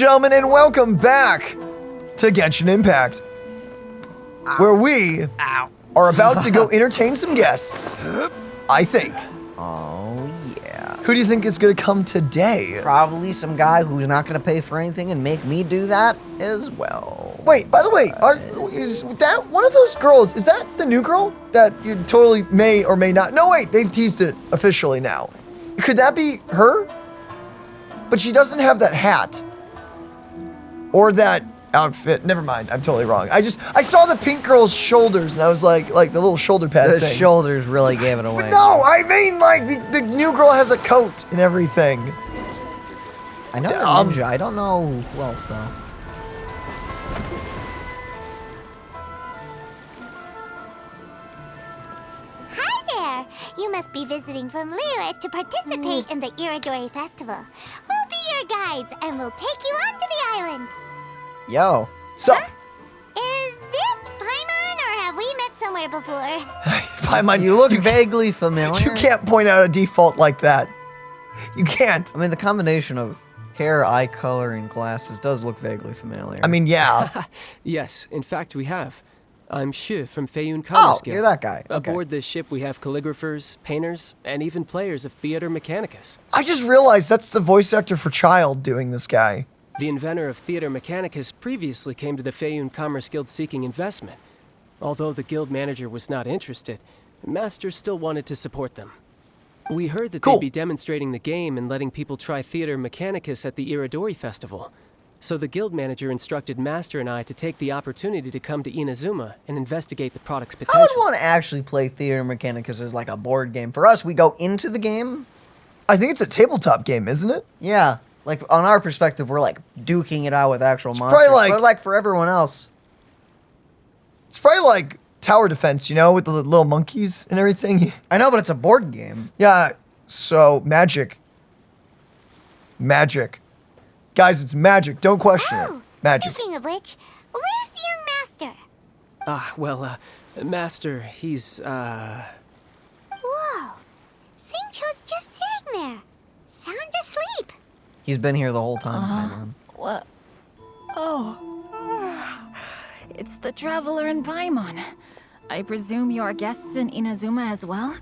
gentlemen, and welcome back to Genshin Impact, where we are about to go entertain some guests, I think. Oh, yeah. Who do you think is going to come today? Probably some guy who's not going to pay for anything and make me do that as well. Wait, by the way, is that one of those girls? Is that the new girl that you totally may or may not? No, wait, they've teased it officially now. Could that be her? But she doesn't have that hat. Or that outfit. Never mind, I'm totally wrong. I saw the pink girl's shoulders and I was like the little shoulder pad The things. shoulders really gave it away. But no, I mean like the new girl has a coat and everything. I know the ninja. I don't know who else though. Hi there! You must be visiting from Liyue to participate in the Iridori Festival. We'll be your guides and we'll take you onto the island. Yo. So, Is it Paimon or have we met somewhere before? Paimon, You look vaguely familiar. you can't point out a default like that. You can't. I mean, the combination of hair, eye color, and glasses does look vaguely familiar. I mean, yeah. Yes, in fact we have. I'm Xu from Feiyun Commerce oh, Guild. you're that guy. Okay. Aboard this ship we have calligraphers, painters, and even players of Theater Mechanicus. I just realized that's the voice actor for Child doing this guy. The inventor of Theater Mechanicus previously came to the Feiyun Commerce Guild seeking investment. Although the guild manager was not interested, Master still wanted to support them. We heard that Cool. they'd be demonstrating the game and letting people try Theater Mechanicus at the Iridori Festival. So the guild manager instructed Master and I to take the opportunity to come to Inazuma and investigate the product's I potential. would want to actually play Theater Mechanicus as like a board game. For us, we go into the game. I think it's a tabletop game, isn't it? Yeah. Like, on our perspective, we're like duking it out with actual monsters. probably like- but like for everyone else. It's probably like tower defense, you know, with the little monkeys and everything. I know, but it's a board game. Yeah, so magic. Magic. Guys, it's magic. Don't question it. Oh, Magic. speaking of which, where's the young master? Master, he's, Whoa! Xingqiu's just sitting there. Sound asleep. He's been here the whole time. Paimon. What? Oh. It's the Traveler in Paimon. I presume you are guests in Inazuma as well?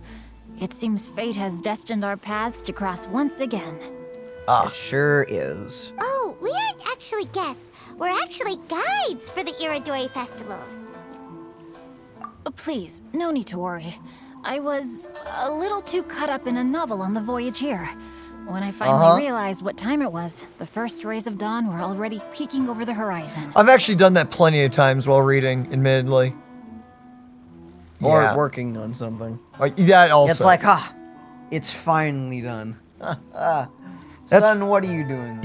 It seems fate has destined our paths to cross once again. It sure is. Oh, we aren't actually guests. We're actually guides for the Iridori Festival. Please, no need to worry. I was a little too caught up in a novel on the voyage here. When I finally realized what time it was, the first rays of dawn were already peeking over the horizon. I've actually done that plenty of times while reading, admittedly. Or Yeah. working on something. That also. It's like, it's finally done. Son, what are you doing?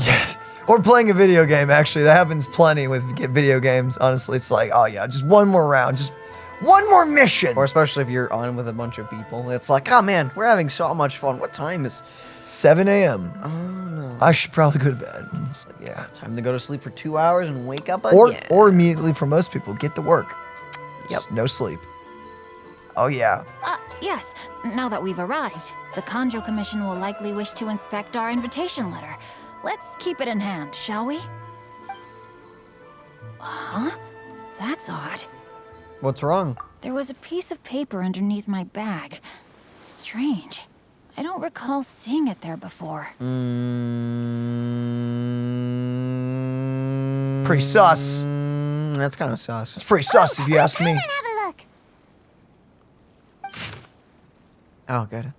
Or playing a video game, actually. That happens plenty with video games, honestly. It's like, oh yeah, just one more round. Just one more mission. Or especially if you're on with a bunch of people. It's like, oh man, we're having so much fun. What time is 7 a.m. Oh no. I should probably go to bed. It's like, yeah. Time to go to sleep for 2 hours and wake up Or, again. or immediately for most people, get to work. Just no sleep. Oh yeah. Yes, now that we've arrived, the Kanjo Commission will likely wish to inspect our invitation letter. Let's keep it in hand, shall we? Huh? That's odd. What's wrong? There was a piece of paper underneath my bag. Strange. I don't recall seeing it there before. Pretty sus. That's kind of sus. It's pretty sus if you ask me. Come and have a look. Oh, good.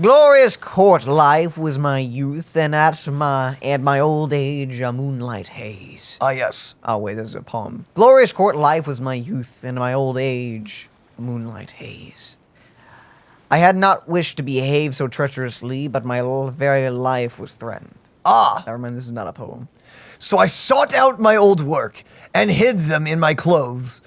Glorious court life was my youth, and at my old age a moonlight haze. Ah, yes. Oh wait, there's a poem. Glorious court life was my youth, and my old age a moonlight haze. I had not wished to behave so treacherously, but my very life was threatened. Ah, Never mind, this is not a poem. so I sought out my old work and hid them in my clothes.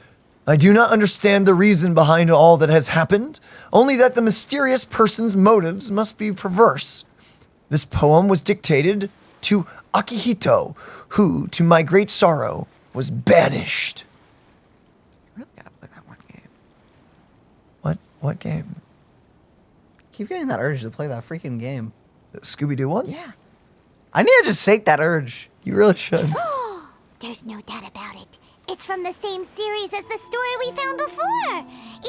I do not understand the reason behind all that has happened, only that the mysterious person's motives must be perverse. This poem was dictated to Akihito, who, to my great sorrow, was banished. I really gotta play that one game. What game? Keep getting that urge to play that freaking game. The Scooby-Doo one? Yeah. I need to just shake that urge. You really should. There's no doubt about it. It's from the same series as the story we found before.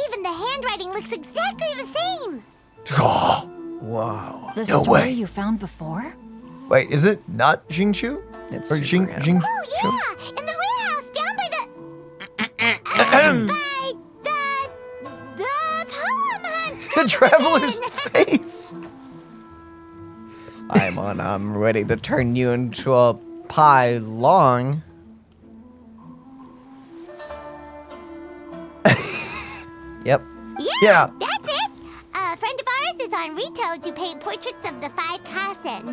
Even the handwriting looks exactly the same. Oh, Whoa. The No story way. you found before? wait, is it not Xingqiu? It's Or super animal. Oh, yeah, in the warehouse down by the poem hunt. The traveler's face. I'm ready to turn you into a pie long. Yep. Yeah. That's it. A friend of ours is on Rito to paint portraits of the 5 Kasen.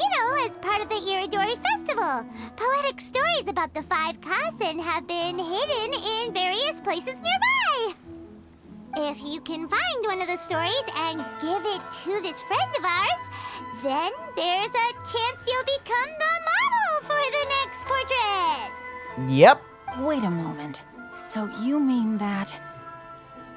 You know, as part of the Iridori Festival. Poetic stories about the 5 Kasen have been hidden in various places nearby. If you can find one of the stories and give it to this friend of ours, then there's a chance you'll become the model for the next portrait. Yep. Wait a moment. So you mean that...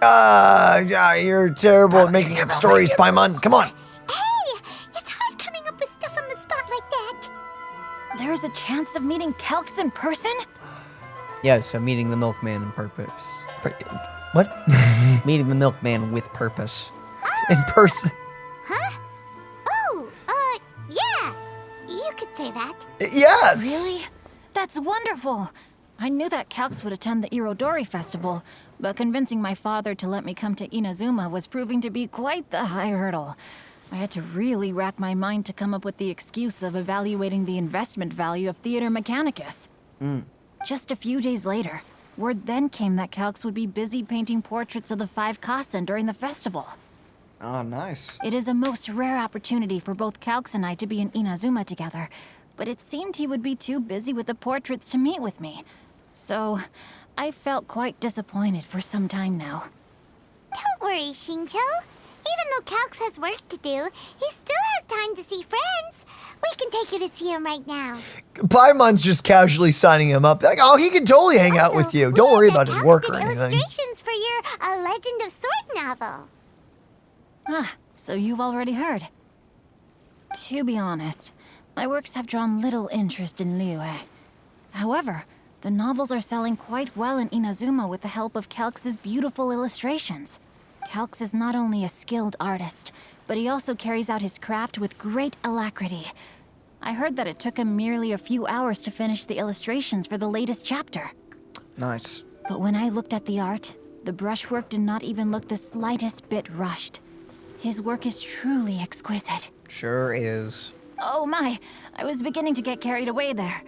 Yeah, you're terrible at making up stories, Paimon. Come on. Hey, it's hard coming up with stuff on the spot like that. there's a chance of meeting Kelks in person? Yes, I'm meeting the milkman in purpose. What? Meeting the milkman with purpose. In person. Huh? Oh, yeah. You could say that. Yes. Really? That's wonderful! I knew that Kelks would attend the Irodori Festival, but convincing my father to let me come to Inazuma was proving to be quite the high hurdle. I had to really rack my mind to come up with the excuse of evaluating the investment value of Theater Mechanicus. Just a few days later, word then came that Kelks would be busy painting portraits of the 5 Kasen during the festival. Oh, nice. It is a most rare opportunity for both Kelks and I to be in Inazuma together, but it seemed he would be too busy with the portraits to meet with me. So, I felt quite disappointed for some time now. Don't worry, Xingqiu. Even though Calx has work to do, he still has time to see friends. We can take you to see him right now. Paimon's just casually signing him up. Like, oh, he can totally hang out with you. Don't worry about his work or anything. Illustrations for your A Legend of Sword novel. Ah, so you've already heard. To be honest, my works have drawn little interest in Liyue. However, the novels are selling quite well in Inazuma with the help of Kelks' beautiful illustrations. Kelks is not only a skilled artist, but he also carries out his craft with great alacrity. I heard that it took him merely a few hours to finish the illustrations for the latest chapter. Nice. But when I looked at the art, the brushwork did not even look the slightest bit rushed. His work is truly exquisite. Sure is. Oh my, I was beginning to get carried away there.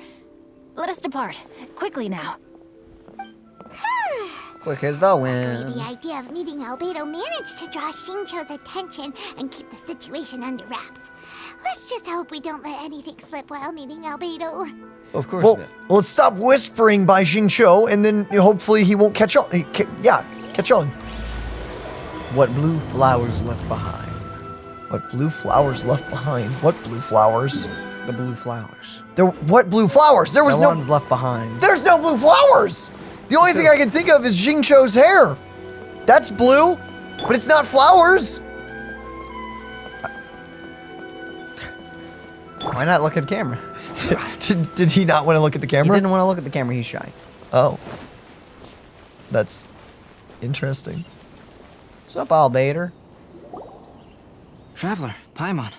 Let us depart, quickly now. Quick as the The wind. idea of meeting Albedo managed to draw Xingqiu's attention and keep the situation under wraps. Let's just hope we don't let anything slip while meeting Albedo. Of course Well, let's stop whispering by Xingqiu, and then hopefully he won't catch on. Catch on. What blue flowers left behind? What blue flowers left behind? What blue flowers? The blue flowers. What blue flowers? There was The no. ones left behind. There's no blue flowers. The only thing I can think of is Xingqiu's hair. That's blue, but it's not flowers. Why not look at the camera? Did he not want to look at the He camera? didn't want to look at the camera, he's shy. Oh. That's interesting. What's up, Albedo? Traveler, Paimon,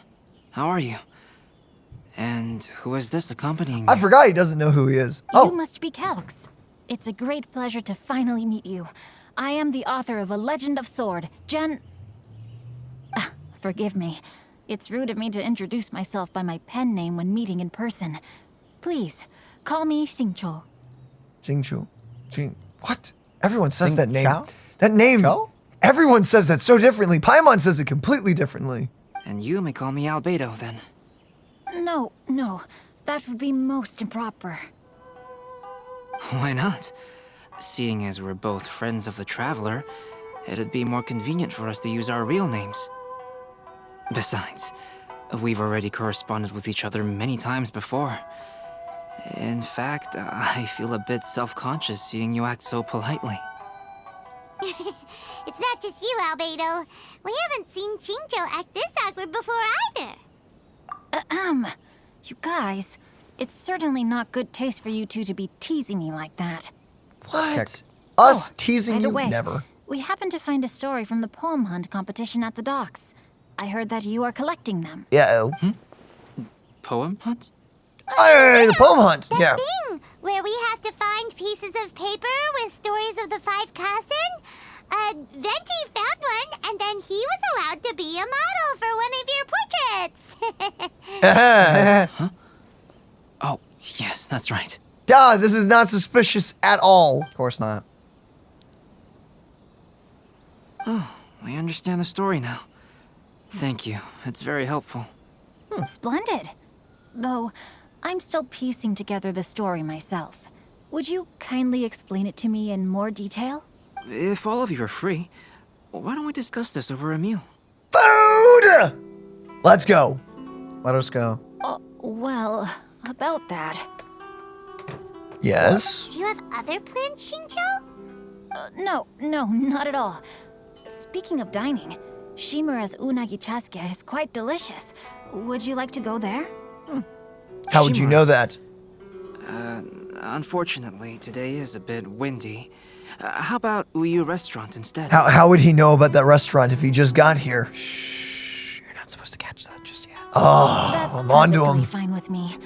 how are you? And who is this accompanying I you? forgot he doesn't know who he is. You Oh, must be Kelks. It's a great pleasure to finally meet you. I am the author of A Legend of Sword, Forgive me. It's rude of me to introduce myself by my pen name when meeting in person. Please, call me Xingqiu. Xingqiu. What? Everyone says that name. Xingqiu? That name. Qiu? Everyone says that so differently. Paimon says it completely differently. And you may call me Albedo, then. No, that would be most improper. Why not? Seeing as we're both friends of the Traveler, it'd be more convenient for us to use our real names. Besides, we've already corresponded with each other many times before. In fact, I feel a bit self-conscious seeing you act so politely. It's not just you, Albedo. We haven't seen Xingqiu act this awkward before either. You guys, It's certainly not good taste for you two to be teasing me like that. What? Check. Us By teasing the you? way, Never. we happened to find a story from the poem hunt competition at the docks. I heard that you are collecting them. Yeah. Poem hunt? Hey, the poem hunt. Yeah. Thing where we have to find pieces of paper with stories of the 5 Kasen. Venti found one, and then he was allowed to be a model for one of your portraits. Oh, yes, that's right. Duh, this is not suspicious at all. Of course not. Oh, I understand the story now. Thank you. It's very helpful. Splendid. Though, I'm still piecing together the story myself. Would you kindly explain it to me in more detail? If all of you are free, why don't we discuss this over a meal? Food! Let's go. Let us go. Well, about that. Yes. Do you have other plans, Xingqiu? No, not at all. Speaking of dining, Shimura's unagi chasuke is quite delicious. Would you like to go there? How would you know that? Unfortunately, today is a bit windy. How about Uyu Restaurant instead? How would he know about that restaurant if he just got here? Shh, you're not supposed to catch that just yet. Oh, That's I'm on to perfectly him. fine with me.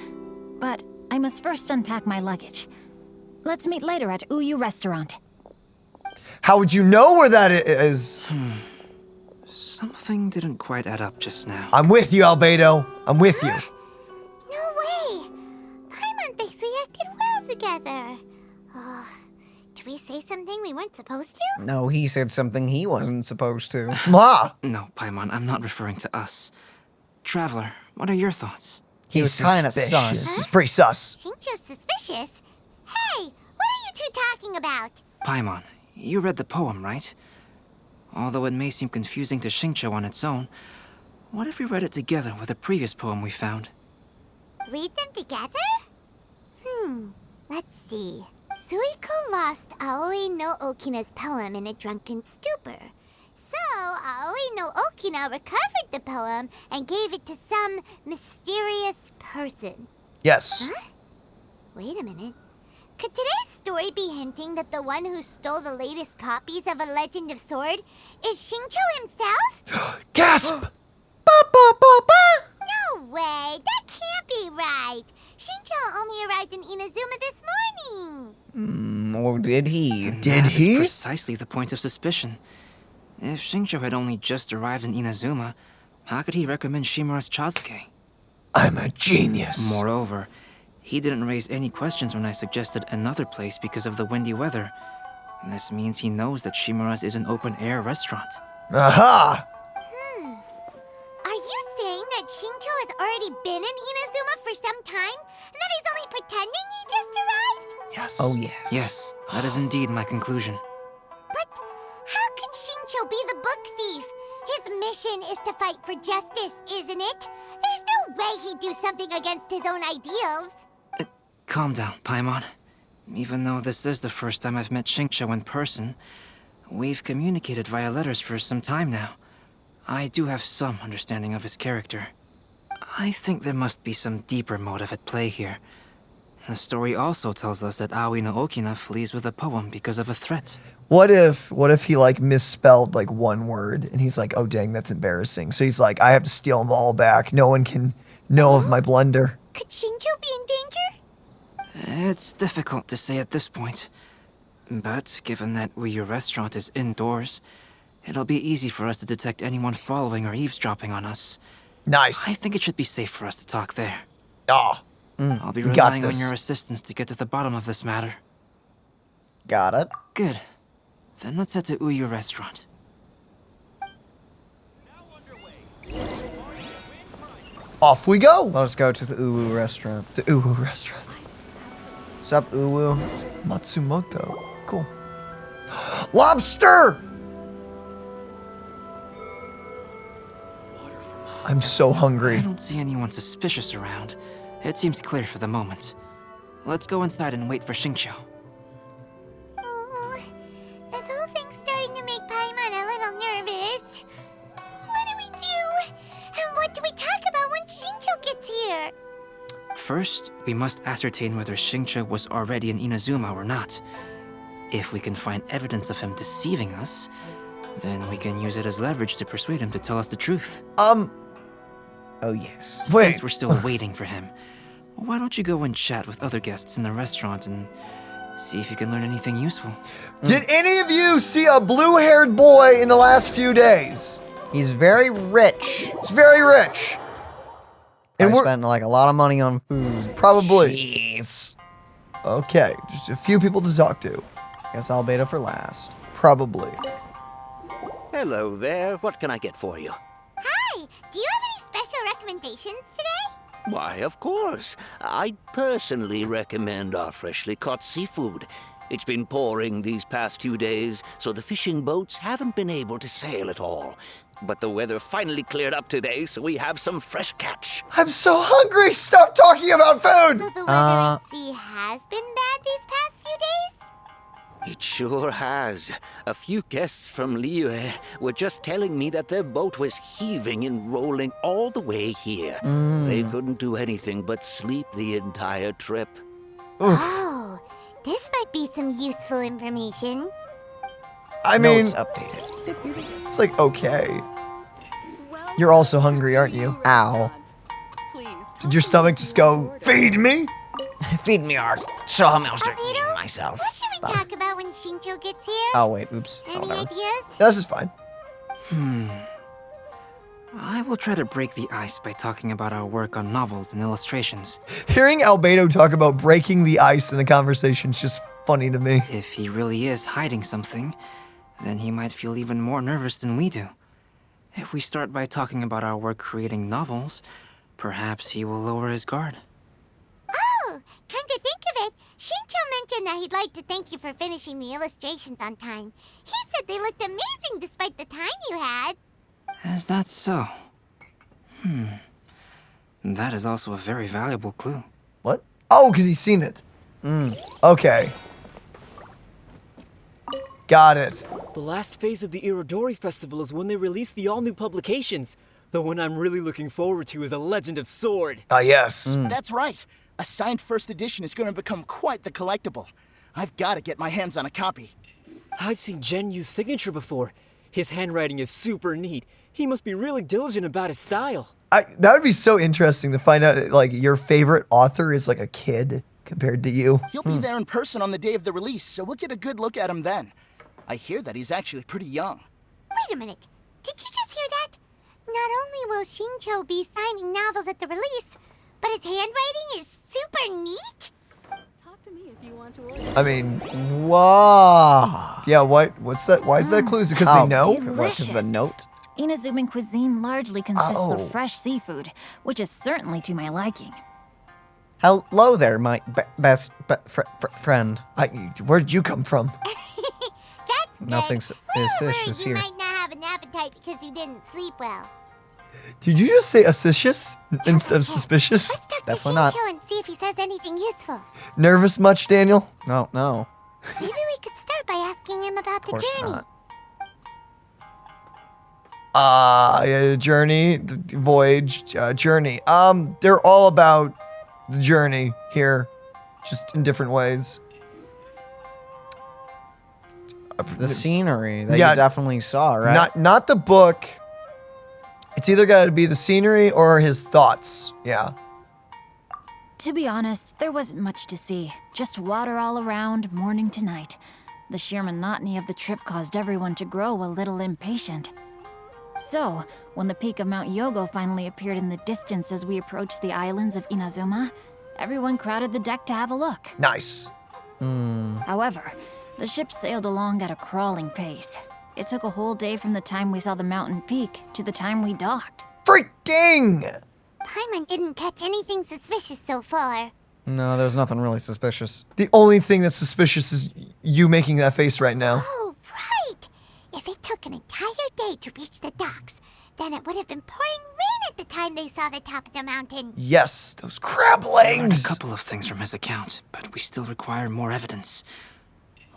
But I must first unpack my luggage. Let's meet later at Uyu Restaurant. How would you know where that is? Something didn't quite add up just now. I'm with you, Albedo. I'm with you. No way. Paimon thinks we acted well together. Oh, did we say something we weren't supposed to? No, he said something he wasn't supposed to. Ma, No, Paimon, I'm not referring to us. Traveler, what are your thoughts? he's was kinda suspicious. sus. He's pretty sus. Xingqiu's suspicious. Hey, what are you two talking about? Paimon, you read the poem, right? Although it may seem confusing to Xingqiu on its own, what if we read it together with a previous poem we found? Read them together? Let's see. Suiko lost Aoi no Okina's poem in a drunken stupor. So, Aoi no Okina recovered the poem and gave it to some mysterious person. Yes. Wait a minute. Could today's story be hinting that the one who stole the latest copies of A Legend of Sword is Xingqiu himself? Gasp! Ba, ba, ba, ba. No way! That can't be right! Xingqiu only arrived in Inazuma this morning! Or did he? Did That is he? precisely the point of suspicion. If Xingqiu had only just arrived in Inazuma, how could he recommend Shimura's Chasuke? I'm a genius. Moreover, he didn't raise any questions when I suggested another place because of the windy weather. This means he knows that Shimura's is an open-air restaurant. Aha! Are you saying that Xingqiu has already been in Inazuma for some time? And that he's only pretending he just arrived? Yes. Oh, yes. Yes, that is indeed my conclusion. But how could Xingqiu be the book thief? His mission is to fight for justice, isn't it? There's no way he'd do something against his own ideals. Calm down, Paimon. Even though this is the first time I've met Xingqiu in person, we've communicated via letters for some time now. I do have some understanding of his character. I think there must be some deeper motive at play here. The story also tells us that Aoi no Okina flees with a poem because of a threat. What if he like misspelled like one word and he's like, oh dang, that's embarrassing. So he's like, I have to steal them all back. No one can know of my blunder. Could Xingqiu be in danger? It's difficult to say at this point. But given that Uyu Restaurant is indoors, it'll be easy for us to detect anyone following or eavesdropping on us. Nice. I think it should be safe for us to talk there. Ah, I'll be we got relying on this. your assistance to get to the bottom of this matter. Got it. Good. Then let's head to Uyu Restaurant. Off we go. Let us go to the Uwu restaurant. The Uwu restaurant. Sup, Uwu? Matsumoto. Cool. Lobster! I'm so I hungry. don't see anyone suspicious around. It seems clear for the moment. Let's go inside and wait for Xingqiu. Oh, this whole thing's starting to make Paimon a little nervous. What do we do? And what do we talk about when Xingqiu gets here? First, we must ascertain whether Xingqiu was already in Inazuma or not. If we can find evidence of him deceiving us, then we can use it as leverage to persuade him to tell us the truth. Oh, yes. Wait. Since we're still waiting for him, why don't you go and chat with other guests in the restaurant and see if you can learn anything useful? Did any of you see a blue-haired boy in the last few days? He's very rich. He's very rich. And And we're we're spending like a lot of money on food. probably. Jeez. Okay, just a few people to talk to. Guess Albedo for last. Probably. Hello there. What can I get for you? Hi, do you have any special recommendations today? Why, of course. I personally recommend our freshly caught seafood. It's been pouring these past few days, so the fishing boats haven't been able to sail at all. But the weather finally cleared up today, so we have some fresh catch. I'm so hungry. Stop talking about food. So the weather at sea has been bad these past few days? It sure has. A few guests from Liyue were just telling me that their boat was heaving and rolling all the way here. They couldn't do anything but sleep the entire trip. Oh, this might be some useful information. I mean, Notes updated. it's like, okay. You're also hungry, aren't you? Ow. Did your stomach just go, feed me? Feed me, Art. So I'm gonna start Albedo, eating myself. What should we Stop. talk about when Xingqiu gets here? Oh, wait. Oops. Oh, Any never. ideas? This is fine. I will try to break the ice by talking about our work on novels and illustrations. Hearing Albedo talk about breaking the ice in a conversation is just funny to me. If he really is hiding something, then he might feel even more nervous than we do. If we start by talking about our work creating novels, perhaps he will lower his guard. Oh, come to think of it, Xingqiu mentioned that he'd like to thank you for finishing the illustrations on time. He said they looked amazing despite the time you had. Is that so? That is also a very valuable clue. What? Oh, because he's seen it. Okay. Got it. The last phase of the Irodori Festival is when they release the all-new publications. The one I'm really looking forward to is A Legend of Sword. Ah, yes. That's right. A signed first edition is going to become quite the collectible. I've got to get my hands on a copy. I've seen Genyu's signature before. His handwriting is super neat. He must be really diligent about his style. That would be so interesting to find out, like, your favorite author is like a kid compared to you. He'll be there in person on the day of the release, so we'll get a good look at him then. I hear that he's actually pretty young. Wait a minute, did you just hear that? Not only will Xingqiu be signing novels at the release, but his handwriting is super neat? I mean, Whoa. yeah, what's that? Why is that a clue? Is it because they know? Because the note? Inazuman cuisine largely consists Oh. of fresh seafood, which is certainly to my liking. Hello there, my best friend. Where'd you come from? That's good. Nothing's We were suspicious worried here. you might not have an appetite because you didn't sleep well. Did you just say suspicious instead of suspicious? Let's talk Definitely to not. Xingqiu and see if he says anything useful. Nervous much, Daniel? No. Maybe we could start by asking him about Of the course journey. not. Journey, voyage, journey. They're all about the journey here, just in different ways. The scenery that Yeah. you definitely saw, right? Not the book. It's either got to be the scenery or his thoughts. Yeah. To be honest, there wasn't much to see. Just water all around, morning to night. The sheer monotony of the trip caused everyone to grow a little impatient. So, when the peak of Mount Yogo finally appeared in the distance as we approached the islands of Inazuma, everyone crowded the deck to have a look. Nice. However, the ship sailed along at a crawling pace. It took a whole day from the time we saw the mountain peak to the time we docked. Freaking! Paimon didn't catch anything suspicious so far. No, there's nothing really suspicious. The only thing that's suspicious is you making that face right now. Oh, right! If it took an entire day to reach the docks, then it would have been pouring rain at the time they saw the top of the mountain. Yes, those crab We learned a legs. couple of things from his account, but we still require more evidence.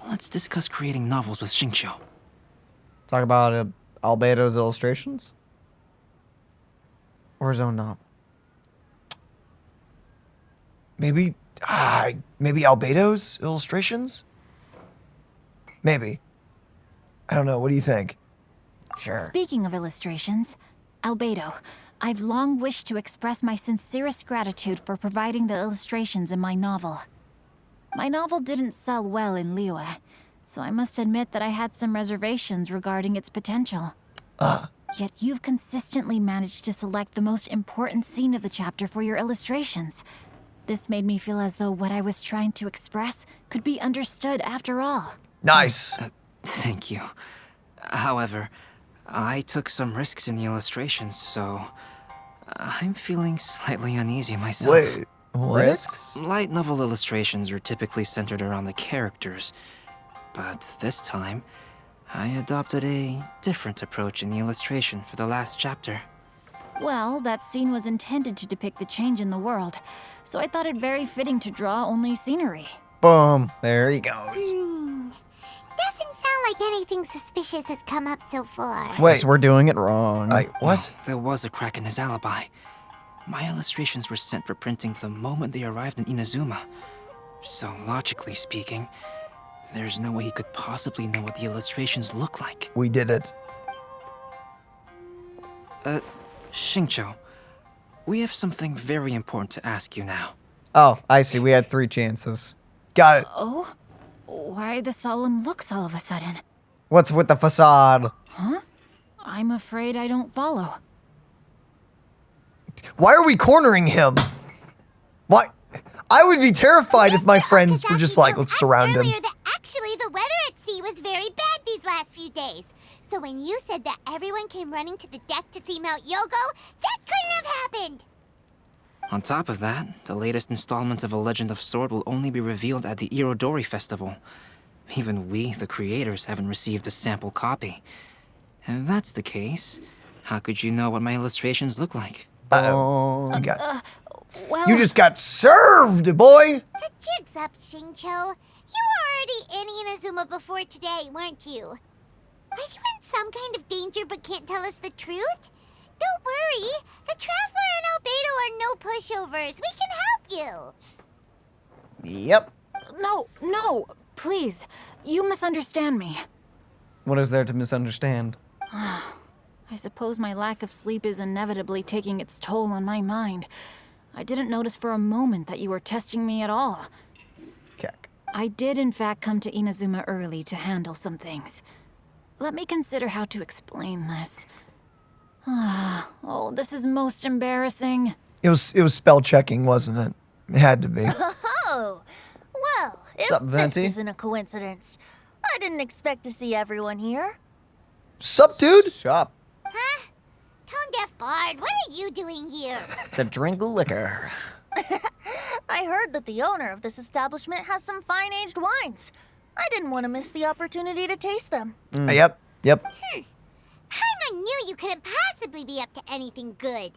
Let's discuss creating novels with Xingqiu. Talk about Albedo's illustrations? Or his own novel? Maybe Albedo's illustrations? Maybe. I don't know. What do you think? Sure. Speaking of illustrations, Albedo, I've long wished to express my sincerest gratitude for providing the illustrations in my novel. My novel didn't sell well in Liyue, so I must admit that I had some reservations regarding its potential. Yet you've consistently managed to select the most important scene of the chapter for your illustrations. This made me feel as though what I was trying to express could be understood after all. Nice. Thank you. However, I took some risks in the illustrations, so I'm feeling slightly uneasy myself. Wait, what? Risks? Light novel illustrations are typically centered around the characters, but this time, I adopted a different approach in the illustration for the last chapter. Well, that scene was intended to depict the change in the world, so I thought it very fitting to draw only scenery. Boom. There he goes. Doesn't sound like anything suspicious has come up so far. Wait, Guess we're doing it wrong. what? There was a crack in his alibi. My illustrations were sent for printing the moment they arrived in Inazuma. So logically speaking, there's no way he could possibly know what the illustrations look like. We did it. Xingqiu, we have something very important to ask you now. Oh, I see. We had 3 chances. Got it. Oh? Why the solemn looks all of a sudden? What's with the facade? I'm afraid I don't follow. Why are we cornering him? Why? I would be terrified if my friends were just like, let's surround him. Earlier that actually the weather at sea was very bad these last few days. So when you said that everyone came running to the deck to see Mount Yogo, that couldn't have happened. On top of that, the latest installment of A Legend of Sword will only be revealed at the Irodori Festival. Even we, the creators, haven't received a sample copy. And if that's the case, how could you know what my illustrations look like? Oh. Well, You just got served, boy. The jig's up, Xingqiu. You were already in Inazuma before today, weren't you? Are you in some kind of danger but can't tell us the truth? Don't worry. The Traveler and Albedo are no pushovers. We can help you. Yep. No, please. You misunderstand me. What is there to misunderstand? I suppose my lack of sleep is inevitably taking its toll on my mind. I didn't notice for a moment that you were testing me at all. Keck. I did in fact come to Inazuma early to handle some things. Let me consider how to explain this. Oh, this is most embarrassing. It was spell checking, wasn't it? It had to be. Oh, well, if Sup, Venti? this isn't a coincidence, I didn't expect to see everyone here. Sup, dude? Shop. Huh? Tone-deaf bard, what are you doing here? To drink liquor. I heard that the owner of this establishment has some fine-aged wines. I didn't want to miss the opportunity to taste them. Yep. Paimon knew you couldn't possibly be up to anything good.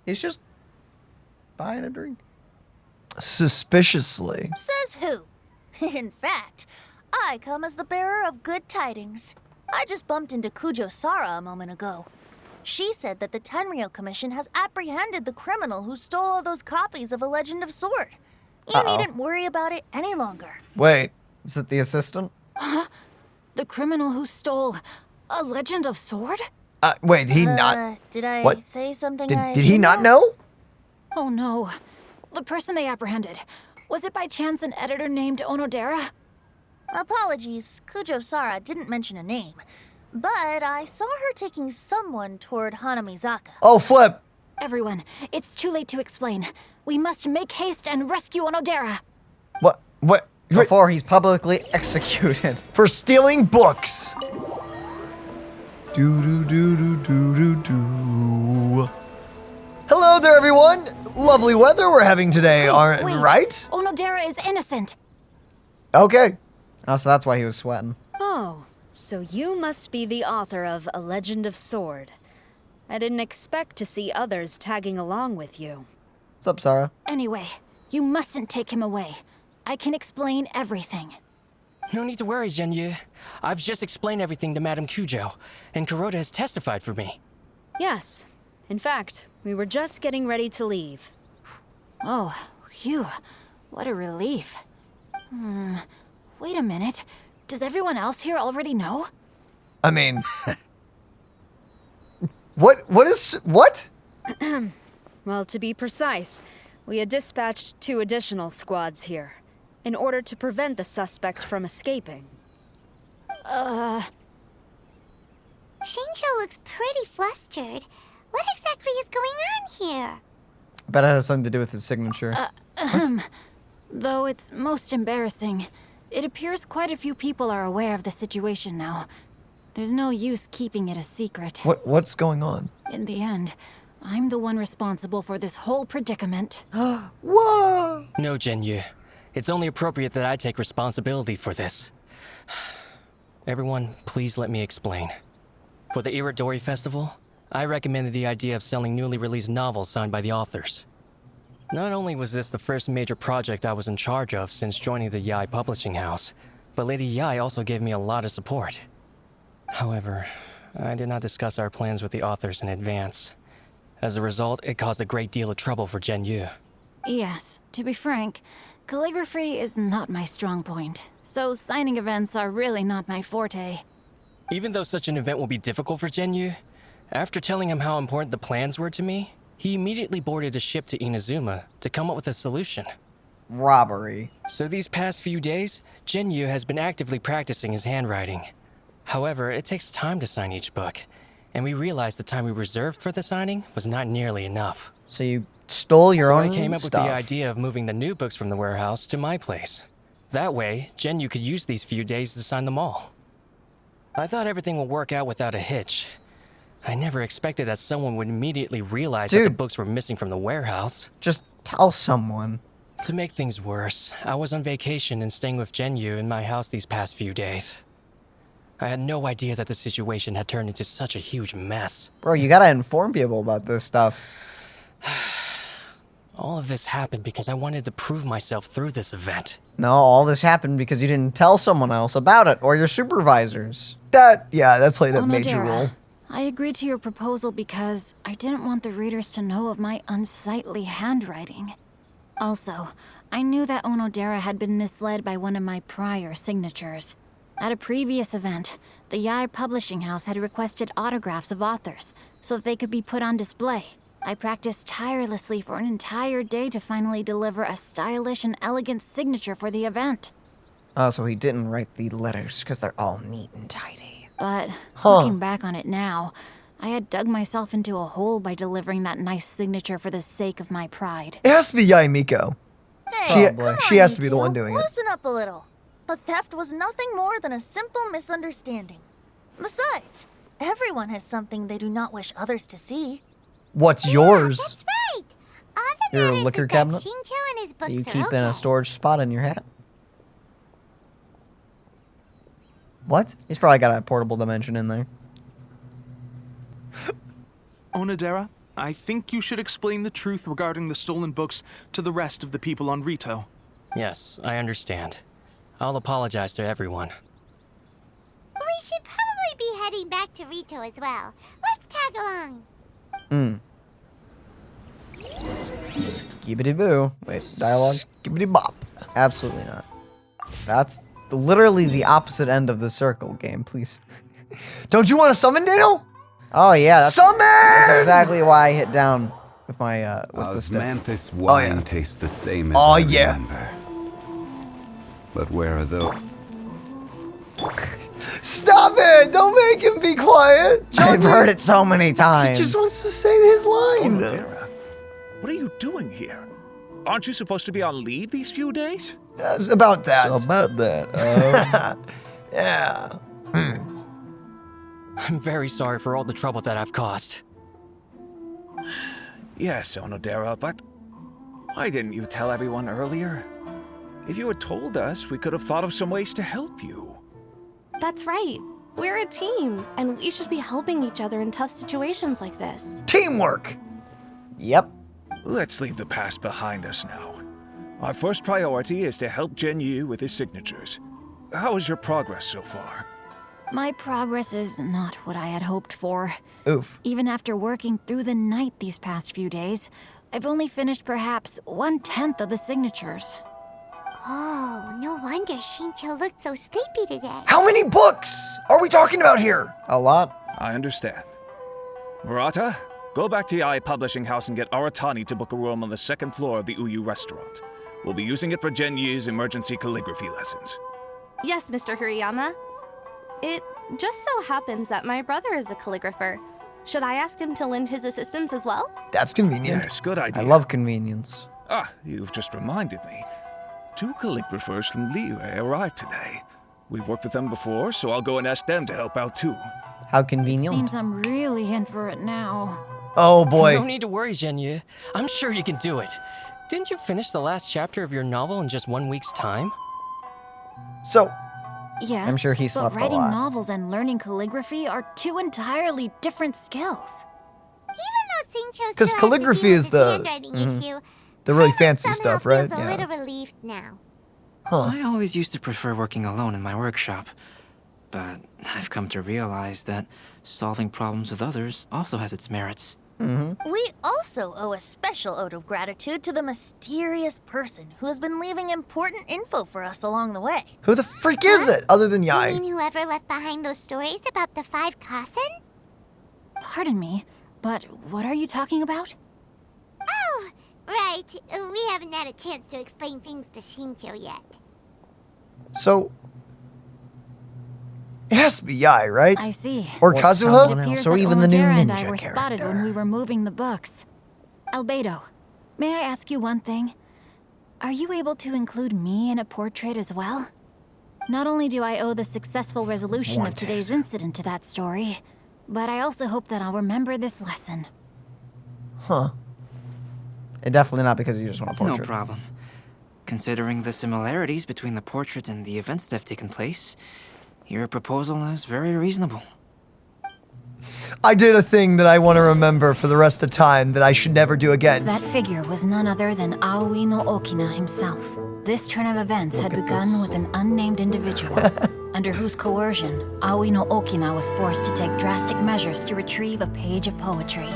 He's just buying a drink. Suspiciously. Says who? In fact, I come as the bearer of good tidings. I just bumped into Kujo Sara a moment ago. She said that the Tenryou Commission has apprehended the criminal who stole all those copies of A Legend of Sword. You needn't worry about it any longer. Wait. Is it the assistant? The criminal who stole A Legend of Sword? Wait, did he not? Did I What? say something Did he not know? Oh no. The person they apprehended. Was it by chance an editor named Onodera? Apologies, Kujo Sara didn't mention a name. But I saw her taking someone toward Hanamizaka. Oh, flip. Everyone, it's too late to explain. We must make haste and rescue Onodera. What? Before he's publicly executed. For stealing books. Do. Hello there, everyone. Lovely weather we're having today, aren't Wait, right? Onodera is innocent. Okay. Oh, so that's why he was sweating. Oh, so you must be the author of A Legend of Sword. I didn't expect to see others tagging along with you. What's up, Sarah? Anyway, you mustn't take him away. I can explain everything. No need to worry, Zhenyu. I've just explained everything to Madame Kujo, and Kuroda has testified for me. Yes. In fact, we were just getting ready to leave. Oh, Phew, what a relief. Wait a minute. Does everyone else here already know? I mean, what? Well, to be precise, we had dispatched 2 additional squads here in order to prevent the suspect from escaping. Xingqiu looks pretty flustered. What exactly is going on here? I bet it has something to do with his signature. Though it's most embarrassing, it appears quite a few people are aware of the situation now. There's no use keeping it a secret. What's going on? In the end, I'm the one responsible for this whole predicament. Whoa! No, Zhenyu. It's only appropriate that I take responsibility for this. Everyone, please let me explain. For the Irodori Festival, I recommended the idea of selling newly released novels signed by the authors. Not only was this the first major project I was in charge of since joining the Yai publishing house, but Lady Yai also gave me a lot of support. However, I did not discuss our plans with the authors in advance. As a result, it caused a great deal of trouble for Zhenyu. Yes, to be frank, calligraphy is not my strong point, so signing events are really not my forte. Even though such an event will be difficult for Zhenyu, after telling him how important the plans were to me, he immediately boarded a ship to Inazuma to come up with a solution. Robbery. So these past few days, Zhenyu has been actively practicing his handwriting. However, it takes time to sign each book, and we realized the time we reserved for the signing was not nearly enough. So you stole your own I came up stuff. with the idea of moving the new books from the warehouse to my place. That way, Zhenyu could use these few days to sign them all. I thought everything would work out without a hitch. I never expected that someone would immediately realize that the books were missing from the warehouse. Just tell someone. To make things worse, I was on vacation and staying with Zhenyu in my house these past few days. I had no idea that the situation had turned into such a huge mess. Bro, you gotta inform people about this stuff. All of this happened because I wanted to prove myself through this event. No, all this happened because you didn't tell someone else about it, or your supervisors. That played a major Onodera, role. I agreed to your proposal because I didn't want the readers to know of my unsightly handwriting. Also, I knew that Onodera had been misled by one of my prior signatures. At a previous event, the Yai publishing house had requested autographs of authors so that they could be put on display. I practiced tirelessly for an entire day to finally deliver a stylish and elegant signature for the event. Oh, so he didn't write the letters because they're all neat and tidy. But looking back on it now, I had dug myself into a hole by delivering that nice signature for the sake of my pride. It has to be Yai Miko. Hey, She has to be the one doing it. Loosen up a little. The theft was nothing more than a simple misunderstanding. Besides, everyone has something they do not wish others to see. What's yours? That's right. All that Your matters liquor is cabinet? that Xingqiu and his books That you are keep in a okay. storage spot in your hat. What? He's probably got a portable dimension in there. Onodera, I think you should explain the truth regarding the stolen books to the rest of the people on Rito. Yes, I understand. I'll apologize to everyone. We should probably be heading back to Rito as well. Let's tag along. Skibbity boo. Wait, dialogue? Skibbity bop. Absolutely not. That's literally the opposite end of the circle game, please. Don't you want to summon, Daniel? Oh yeah, that's Summon! exactly why I hit down with my with the stick. Osmanthus wine tastes the same as Oh, I yeah. remember. But where are those? Stop it! Don't make him be quiet. I've heard it so many times. He just wants to say his line. Onodera, what are you doing here? Aren't you supposed to be on leave these few days? About that. About that. Yeah. I'm very sorry for all the trouble that I've caused. Yes, Onodera, but why didn't you tell everyone earlier? If you had told us, we could have thought of some ways to help you. That's right. We're a team, and we should be helping each other in tough situations like this. Teamwork. Yep. Let's leave the past behind us now. Our first priority is to help Zhenyu with his signatures. How is your progress so far? My progress is not what I had hoped for. Oof. Even after working through the night these past few days, I've only finished perhaps 1/10 of the signatures. Oh, no wonder Xingqiu looked so sleepy today. How many books are we talking about here? A lot. I understand. Murata, go back to Yae Publishing House and get Aratani to book a room on the 2nd floor of the Uyu restaurant. We'll be using it for Genyu's emergency calligraphy lessons. Yes, Mr. Hirayama. It just so happens that my brother is a calligrapher. Should I ask him to lend his assistance as well? That's convenient. Yes, good idea. I love convenience. Ah, you've just reminded me. 2 calligraphers from Liyue arrived today. We've worked with them before, so I'll go and ask them to help out too. How convenient. Seems I'm really in for it now. Oh boy. No need to worry, Zhenyu. I'm sure you can do it. Didn't you finish the last chapter of your novel in just 1 week's time? So, Yes, I'm sure he slept but a writing lot. novels and learning calligraphy are 2 entirely different skills. Even though Xingqiu 'cause still has to calligraphy deal is with his the- handwriting issue, the really Hypest fancy somehow stuff, right? feels a Yeah. little relieved now. Huh. I always used to prefer working alone in my workshop, but I've come to realize that solving problems with others also has its merits. We also owe a special ode of gratitude to the mysterious person who has been leaving important info for us along the way. Who the freak is it, other than You Yae? mean whoever left behind those stories about the 5 Kasen? Pardon me, but what are you talking about? Oh, right. We haven't had a chance to explain things to Xingqiu yet. So, it has to be Yae, right? I see. Or Or Kazuha? someone It appears else, or that even the new Onodera and I ninja were spotted when we were moving the books. Albedo, may I ask you one thing? Are you able to include me in a portrait as well? Not only do I owe the successful resolution of today's incident to that story, but I also hope that I'll remember this lesson. Huh. And definitely not because you just want a portrait. No problem. Considering the similarities between the portrait and the events that have taken place, your proposal is very reasonable. I did a thing that I want to remember for the rest of time that I should never do again. That figure was none other than Aoi no Okina himself. This turn of events had begun with an unnamed individual, under whose coercion, Aoi no Okina was forced to take drastic measures to retrieve a page of poetry.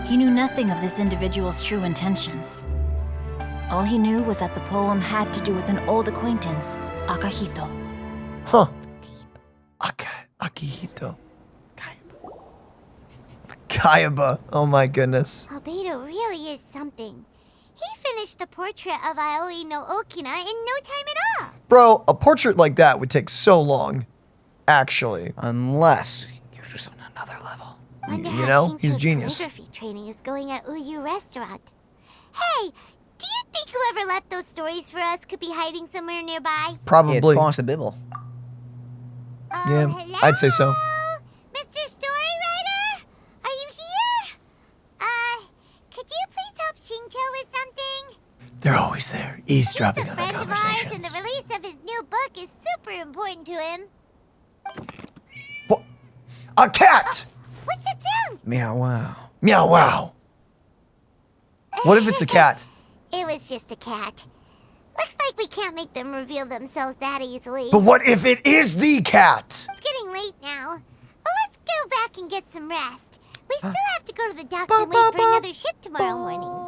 He knew nothing of this individual's true intentions. All he knew was that the poem had to do with an old acquaintance, Akahito. Huh. Akihito. Kayaba. Oh my goodness. Albedo really is something. He finished the portrait of Aoi no Okina in no time at all. Bro, a portrait like that would take so long. Actually. Unless you're just on another level. Wonder You how know, he's Xingqiu's genius. calligraphy training is going at Uyu restaurant. Hey, do you think whoever left those stories for us could be hiding somewhere nearby? Probably. It's possible. Yeah, Hello? I'd say so. Mr. Storywriter? Are you here? Could you please help Xingqiu with something? They're always there, eavesdropping He's a on our friend of ours, and conversations. the release of his new book is super important to him. What? A cat! What's that sound? Meow wow. Meow wow. What if it's a cat? It was just a cat. Looks like we can't make them reveal themselves that easily. But what if it is the cat? It's getting late now. Well, let's go back and get some rest. We still have to go to the docks and wait for another ship tomorrow morning.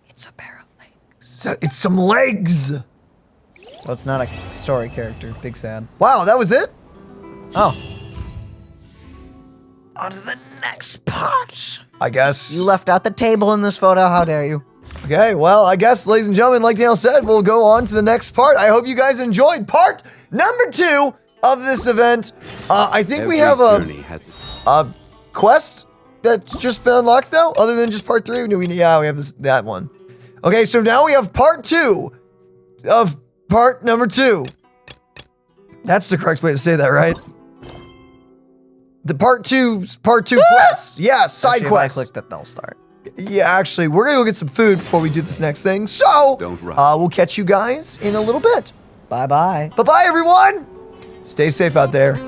It's a pair of legs. So it's some legs. Well, it's not a story character. Big sad. Wow, that was it? Oh. On to the next part. I guess. You left out the table in this photo. How dare you? Okay, well, I guess, ladies and gentlemen, like Daniel said, we'll go on to the next part. I hope you guys enjoyed part number 2 of this event. I think we have a quest that's just been unlocked, though, other than just part 3. Yeah, we have that one. Okay, so now we have part 2 of part number 2. That's the correct way to say that, right? The part 2 quest. Yeah, side Actually, quest. If I click that, they'll start. Yeah, actually, we're gonna go get some food before we do this next thing. So, we'll catch you guys in a little bit. Bye-bye. Bye-bye, everyone. Stay safe out there.